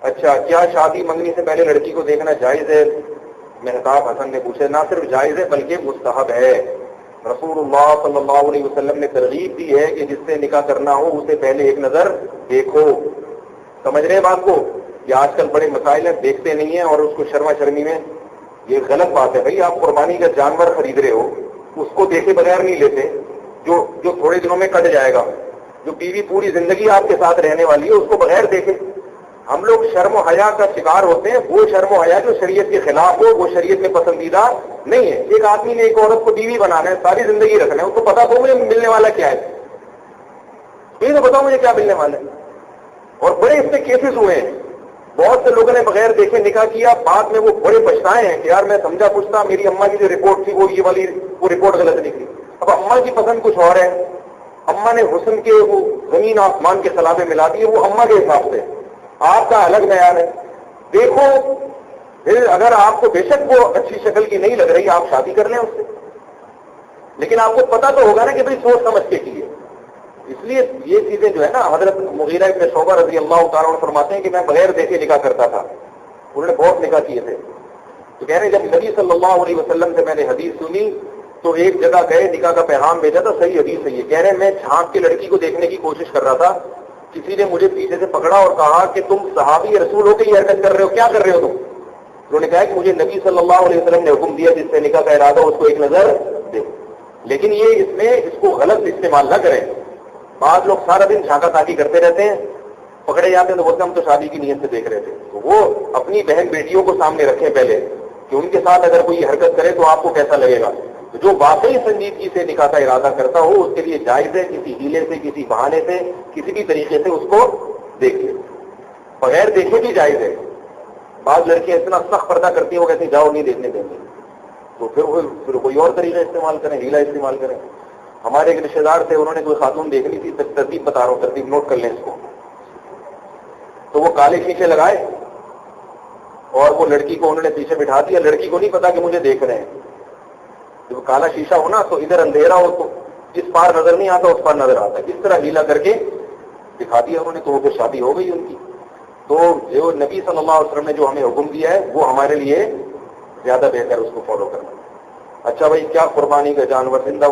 اچھا، کیا شادی منگنی سے پہلے لڑکی کو دیکھنا جائز ہے؟ مہتاب حسن نے پوچھا. نہ صرف جائز ہے بلکہ مستحب ہے. رسول اللہ صلی اللہ علیہ وسلم نے ترغیب دی ہے کہ جس سے نکاح کرنا ہو اسے پہلے ایک نظر دیکھو. سمجھ رہے ہیں بات کو؟ یہ آج کل بڑے مسائل ہیں، دیکھتے نہیں ہیں اور اس کو شرما شرمی میں. یہ غلط بات ہے بھائی. آپ قربانی کا جانور خرید رہے ہو، اس کو دیکھے بغیر نہیں لیتے جو تھوڑے دنوں میں کٹ جائے گا. جو بیوی پوری زندگی آپ کے ساتھ رہنے والی ہے اس کو بغیر دیکھے. ہم لوگ شرم و حیا کا شکار ہوتے ہیں. وہ شرم و حیا جو شریعت کے خلاف ہو وہ شریعت میں پسندیدہ نہیں ہے. ایک آدمی نے ایک عورت کو بیوی بنانا ہے، ساری زندگی رکھنا ہے، اس کو پتا تو مجھے ملنے والا کیا ہے، یہ تو بتاؤ مجھے کیا ملنے والا ہے. اور بڑے اس سے کیسز ہوئے ہیں. بہت سے لوگوں نے بغیر دیکھے نکاح کیا، بعد میں وہ بڑے پچھتائے ہیں کہ یار میں سمجھا پوچھتا، میری اماں کی جو رپورٹ تھی وہ یہ والی وہ رپورٹ غلط نکلی. اب اماں کی پسند کچھ اور ہے، اماں نے حسن کے وہ زمین آسمان کے خلابے ملا دیے، وہ اماں کے حساب سے، آپ کا الگ معیار ہے. دیکھو پھر اگر آپ کو بے شک وہ اچھی شکل کی نہیں لگ رہی آپ شادی کر لیں اس سے، لیکن آپ کو پتا تو ہوگا نا کہ بھائی سوچ سمجھ کے کیے. اس لیے یہ چیزیں جو ہے نا، حضرت مغیرہ ابن شعبہ رضی اللہ تعالیٰ عنہ فرماتے ہیں کہ میں بغیر دیکھے نکاح کرتا تھا. انہوں نے بہت نکاح کیے تھے. تو کہہ رہے جب نبی صلی اللہ علیہ وسلم سے میں نے حدیث سنی تو ایک جگہ گئے، نکاح کا پیغام بھیجا تھا، صحیح حدیث ہے یہ. کہہ رہے میں جھانک کے لڑکی کو دیکھنے کی کوشش کر رہا تھا، کسی نے مجھے پیچھے سے پکڑا اور کہا کہ تم صحابی رسول ہو کے یہ حرکت کر رہے ہو، کیا کر رہے ہو تم؟ انہوں نے کہا کہ مجھے نبی صلی اللہ علیہ وسلم نے حکم دیا جس سے نکاح کا ارادہ اس کو ایک نظر دے. لیکن یہ اس میں اس کو غلط استعمال نہ کریں. بعض لوگ سارا دن جھانکا تاکی کرتے رہتے ہیں، پکڑے جاتے ہیں تو بولتے ہم تو شادی کی نیت سے دیکھ رہے تھے. تو وہ اپنی بہن بیٹیوں کو سامنے رکھیں پہلے کہ ان کے ساتھ اگر کوئی حرکت کرے تو آپ کو کیسا لگے گا. جو واقعی سنجیدگی سے نکاح کا ارادہ کرتا ہو اس کے لیے جائز ہے کسی ہیلے سے، کسی بہانے سے، کسی بھی طریقے سے اس کو دیکھے. بغیر دیکھے بھی جائز ہے. بعض لڑکیاں اتنا سخت پردہ کرتی ہیں وہ کہتی ہیں جاؤ نہیں دیکھنے دیں گے، تو پھر کوئی اور طریقہ استعمال کریں، ہیلا استعمال کریں. ہمارے ایک رشتے دار تھے، انہوں نے کوئی خاتون دیکھ لی تھی، ترتیب بتا رہا ہوں، ترتیب نوٹ کر لیں اس کو. تو وہ کالے شیشے لگائے اور وہ لڑکی کو انہوں نے پیچھے بٹھا دیا. لڑکی کو نہیں پتا کہ مجھے دیکھ رہے ہیں. جب کالا شیشہ ہو نا تو ادھر اندھیرا ہو تو اس پار نظر نہیں آتا، اس پار نظر آتا ہے. اس طرح ہیلا کر کے دکھا دیا انہوں نے. تو وہ پھر شادی ہو گئی ان کی. تو جو نبی صلی اللہ علیہ وسلم نے جو ہمیں حکم دیا ہے وہ ہمارے لیے زیادہ بہتر اس کو فالو کرنا. اچھا بھائی، کیا قربانی کا جانور زندہ